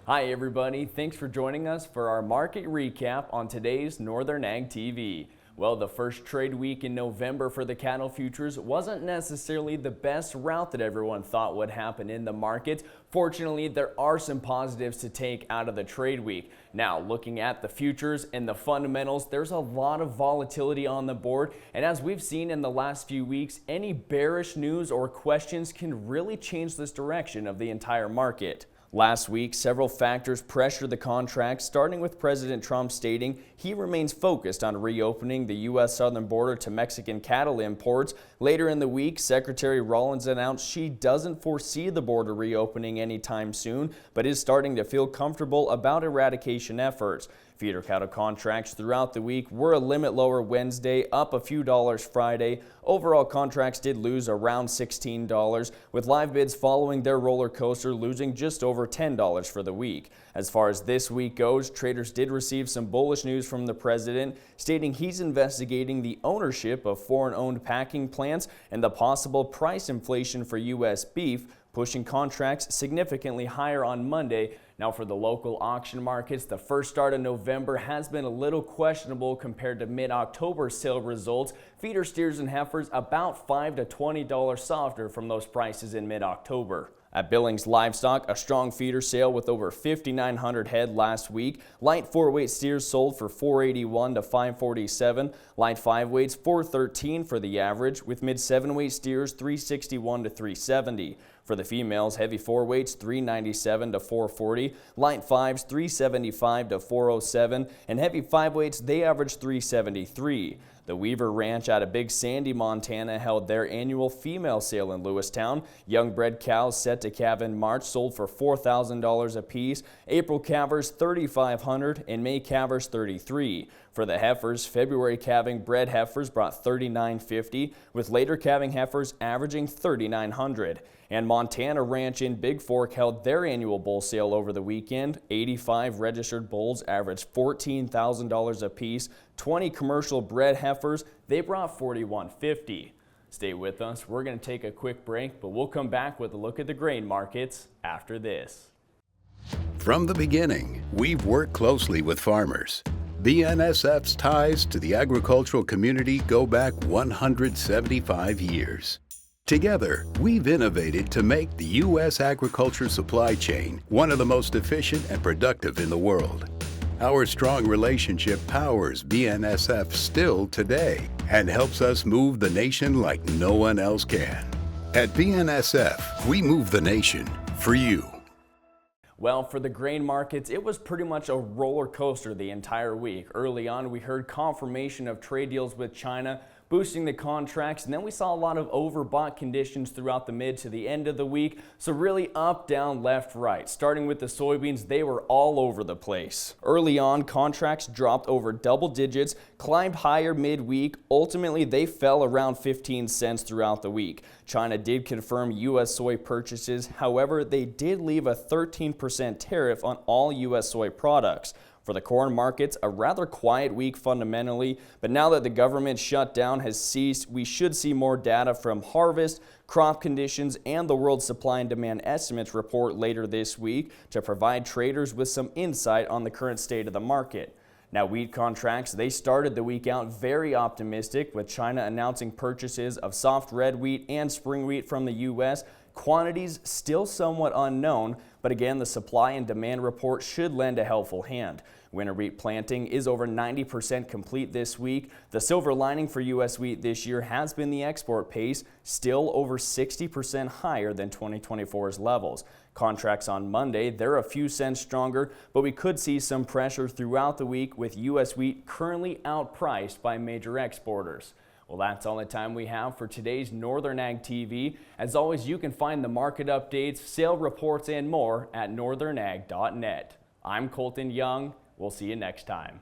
Hi everybody, thanks for joining us for our market recap on today's Northern Ag TV. Well, the first trade week in November for the cattle futures wasn't necessarily the best route that everyone thought would happen in the market. Fortunately, there are some positives to take out of the trade week. Now, looking at the futures and the fundamentals, there's a lot of volatility on the board. And as we've seen in the last few weeks, any bearish news or questions can really change this direction of the entire market. Last week, several factors pressured the contract, starting with President Trump stating he remains focused on reopening the U.S. southern border to Mexican cattle imports. Later in the week, Secretary Rawlins announced she doesn't foresee the border reopening anytime soon, but is starting to feel comfortable about eradication efforts. Feeder cattle contracts throughout the week were a limit lower Wednesday, up a few dollars Friday. Overall contracts did lose around $16, with live bids following their roller coaster losing just over $10 for the week. As far as this week goes, traders did receive some bullish news from the president, stating he's investigating the ownership of foreign-owned packing plants and the possible price inflation for U.S. beef, pushing contracts significantly higher on Monday. Now for the local auction markets, the first start of November has been a little questionable compared to mid-October sale results. Feeder steers and heifers about $5 to $20 softer from those prices in mid-October. At Billings Livestock, a strong feeder sale with over 5,900 head last week. Light 4-weight steers sold for $481 to $547. Light 5-weights $413 for the average, with mid 7-weight steers $361 to $370. For the females, heavy 4-weights $397 to $440. Light 5s $375 to $407, and heavy 5-weights they average $373. The Weaver Ranch out of Big Sandy, Montana held their annual female sale in Lewistown. Young bred cows set to calve in March sold for $4,000 apiece. April calvers $3,500 and May calvers $33. For the heifers, February calving bred heifers brought $3,950, with later calving heifers averaging $3,900. And Montana Ranch in Big Fork held their annual bull sale over the weekend. 85 registered bulls averaged $14,000 apiece. 20 commercial bred heifers, they brought $4,150. Stay with us. We're going to take a quick break, but we'll come back with a look at the grain markets after this. From the beginning, we've worked closely with farmers. BNSF's ties to the agricultural community go back 175 years. Together, we've innovated to make the U.S. agriculture supply chain one of the most efficient and productive in the world. Our strong relationship powers BNSF still today and helps us move the nation like no one else can. At BNSF, we move the nation for you. Well, for the grain markets, it was pretty much a roller coaster the entire week. Early on, we heard confirmation of trade deals with China, boosting the contracts, and then we saw a lot of overbought conditions throughout the mid to the end of the week. So really up, down, left, right. Starting with the soybeans, they were all over the place. Early on, contracts dropped over double digits, climbed higher midweek. Ultimately, they fell around 15 cents throughout the week. China did confirm U.S. soy purchases. However, they did leave a 13% tariff on all U.S. soy products. For the corn markets, a rather quiet week fundamentally, but now that the government shutdown has ceased, we should see more data from harvest, crop conditions, and the World Supply and Demand Estimates report later this week to provide traders with some insight on the current state of the market. Now, wheat contracts, they started the week out very optimistic, with China announcing purchases of soft red wheat and spring wheat from the U.S. Quantities still somewhat unknown, but again, the supply and demand report should lend a helpful hand. Winter wheat planting is over 90% complete this week. The silver lining for U.S. wheat this year has been the export pace, still over 60% higher than 2024's levels. Contracts on Monday, they're a few cents stronger, but we could see some pressure throughout the week with U.S. wheat currently outpriced by major exporters. Well, that's all the time we have for today's Northern Ag TV. As always, you can find the market updates, sale reports, and more at northernag.net. I'm Colton Young. We'll see you next time.